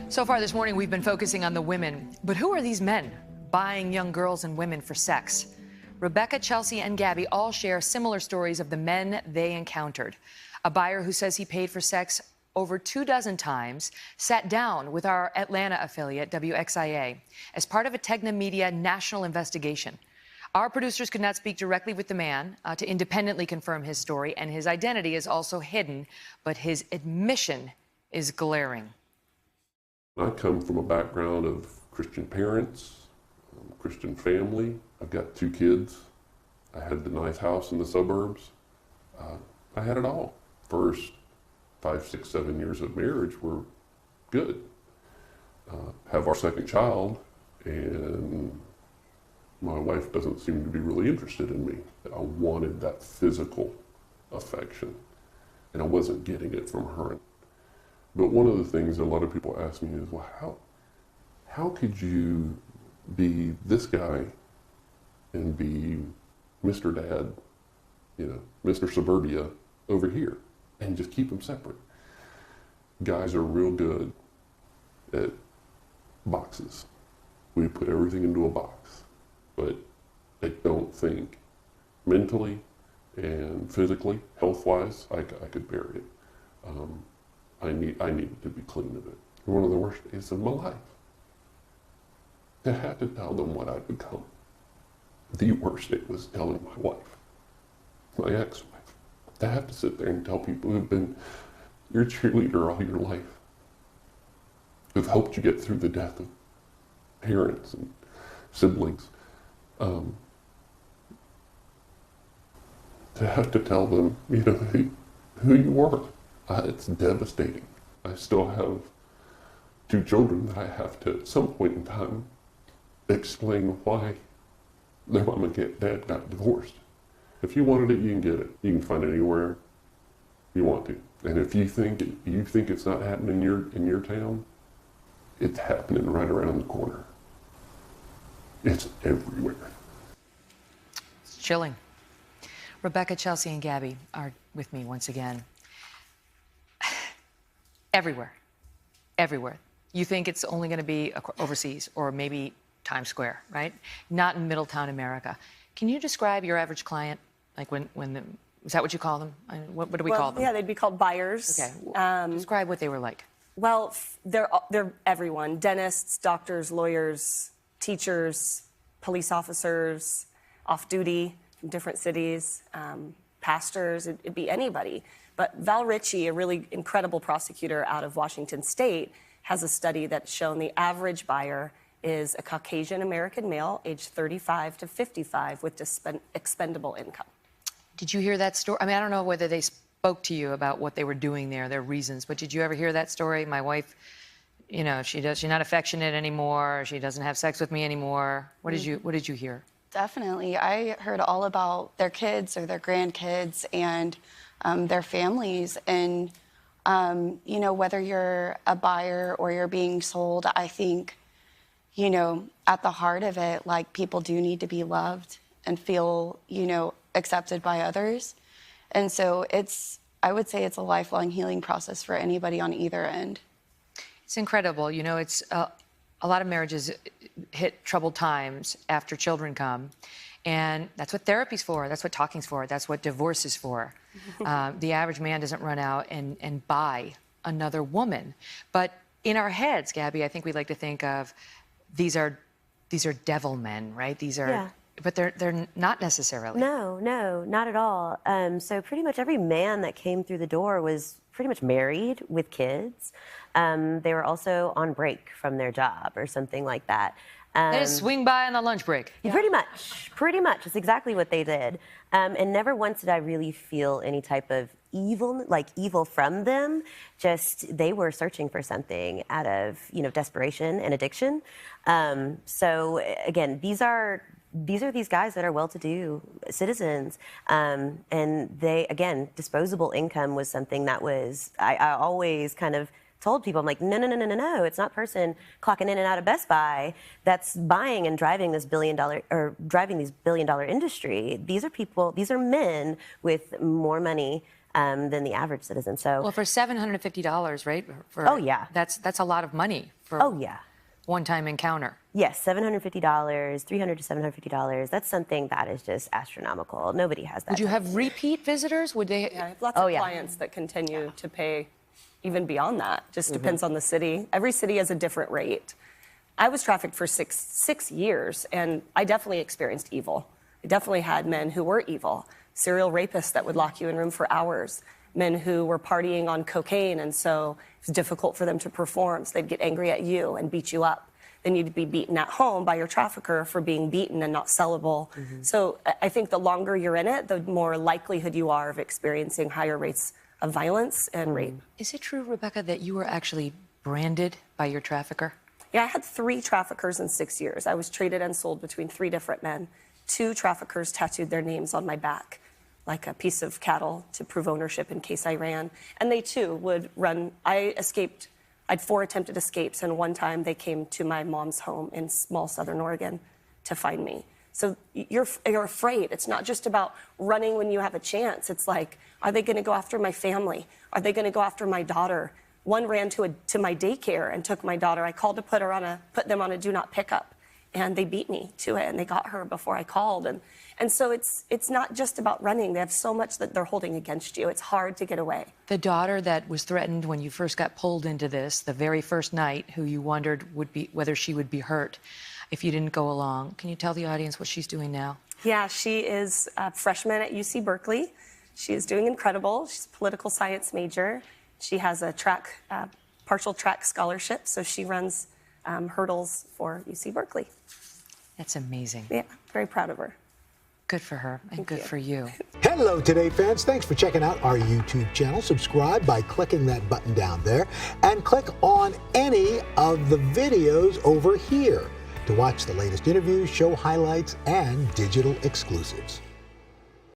So far this morning, we've been focusing on the women. But who are these men buying young girls and women for sex? Rebecca, Chelsea, and Gabby all share similar stories of the men they encountered. A buyer who says he paid for sex over 24 times sat down with our Atlanta affiliate, WXIA, as part of a Tegna Media national investigation. Our producers could not speak directly with the man to independently confirm his story, and his identity is also hidden, but his admission is glaring. I come from a background of Christian parents, Christian family. I've got 2 kids. I had the nice house in the suburbs. I had it all. First 5, 6, 7 years of marriage were good. Have our second child, and my wife doesn't seem to be really interested in me. I wanted that physical affection, and I wasn't getting it from her. But one of the things that a lot of people ask me is, well, how could you be this guy and be Mr. Dad, Mr. Suburbia over here, and just keep them separate? Guys are real good at boxes. We put everything into a box, but I don't think mentally and physically, health-wise, I could bear it. I needed to be clean of it. One of the worst days of my life. I had to tell them what I'd become. The worst day was telling my wife, my ex-wife. To have to sit there and tell people who've been your cheerleader all your life, who've helped you get through the death of parents and siblings, to have to tell them, who you were. It's devastating. I still have 2 children that I have to, at some point in time, explain why their mom and dad got divorced. If you wanted it, you can get it. You can find it anywhere you want to. And if you think it's not happening in your town, it's happening right around the corner. It's everywhere. It's chilling. Rebecca, Chelsea, and Gabby are with me once again. Everywhere. You think it's only going to be overseas or maybe Times Square, right? Not in Middletown, America. Can you describe your average client? Like is that what you call them? What do we call them? Yeah, they'd be called buyers. Okay. Describe what they were like. Well, they're everyone: dentists, doctors, lawyers, teachers, police officers, off-duty from different cities, pastors. It'd be anybody. But Val Ritchie, a really incredible prosecutor out of Washington State, has a study that's shown the average buyer is a Caucasian American male, aged 35 to 55, with expendable income. Did you hear that story? I mean, I don't know whether they spoke to you about what they were doing there, their reasons, but did you ever hear that story? My wife, she's not affectionate anymore. She doesn't have sex with me anymore. What did you hear? Definitely. I heard all about their kids or their grandkids and their families. And, whether you're a buyer or you're being sold, I think, at the heart of it, like, people do need to be loved and feel, accepted by others. And so I would say it's a lifelong healing process for anybody on either end. It's incredible. It's a lot of marriages hit troubled times after children come. And that's what therapy's for. That's what talking's for. That's what divorce is for. The average man doesn't run out and buy another woman. But in our heads, Gabby, I think we like to think of these are devil men, right? These are, yeah. But they're not necessarily. No, not at all. So pretty much every man that came through the door was pretty much married with kids. They were also on break from their job or something like that. They just swing by on the lunch break. Yeah. Pretty much. It's exactly what they did. And never once did I really feel any type of evil from them. Just they were searching for something out of, desperation and addiction. So again, these are these guys that are well-to-do citizens. And they, again, disposable income was something that was, I always kind of told people, I'm like, no, it's not person clocking in and out of Best Buy that's buying and driving this these billion-dollar industry. These are people, these are men with more money than the average citizen. So, well, for $750, right? Oh yeah, that's a lot of money for Oh, yeah. one-time encounter. Yes, $750, $300 to $750. That's something that is just astronomical. Nobody has that. Would you have repeat visitors? Would they? Yeah, I have lots of clients that continue to pay even beyond that. Just depends on the city. Every city has a different rate. I was trafficked for six years, and I definitely experienced evil. I definitely had men who were evil, serial rapists that would lock you in a room for hours, men who were partying on cocaine, and so it was difficult for them to perform, so they'd get angry at you and beat you up. Then you'd be beaten at home by your trafficker for being beaten and not sellable. So I think the longer you're in it, the more likelihood you are of experiencing higher rates of violence and rape. Is it true, Rebecca, that you were actually branded by your trafficker? Yeah, I had 3 traffickers in 6 years. I was traded and sold between 3 different men. 2 traffickers tattooed their names on my back, like a piece of cattle to prove ownership in case I ran. And they too would run. I escaped. I had 4 attempted escapes, and one time they came to my mom's home in small southern Oregon to find me. So you're afraid. It's not just about running when you have a chance. It's like, are they going to go after my family? Are they going to go after my daughter? One ran to my daycare and took my daughter. I called to put them on a do not pick up, and they beat me to it, and they got her before I called. And so it's not just about running. They have so much that they're holding against you. It's hard to get away. The daughter that was threatened when you first got pulled into this, the very first night, who you wondered whether she would be hurt if you didn't go along. Can you tell the audience what she's doing now? Yeah, she is a freshman at UC Berkeley. She is doing incredible. She's a political science major. She has a partial track scholarship, so she runs hurdles for UC Berkeley. That's amazing. Yeah, very proud of her. Good for her, and good for you. Hello, Today fans. Thanks for checking out our YouTube channel. Subscribe by clicking that button down there and click on any of the videos over here to watch the latest interviews, show highlights, and digital exclusives.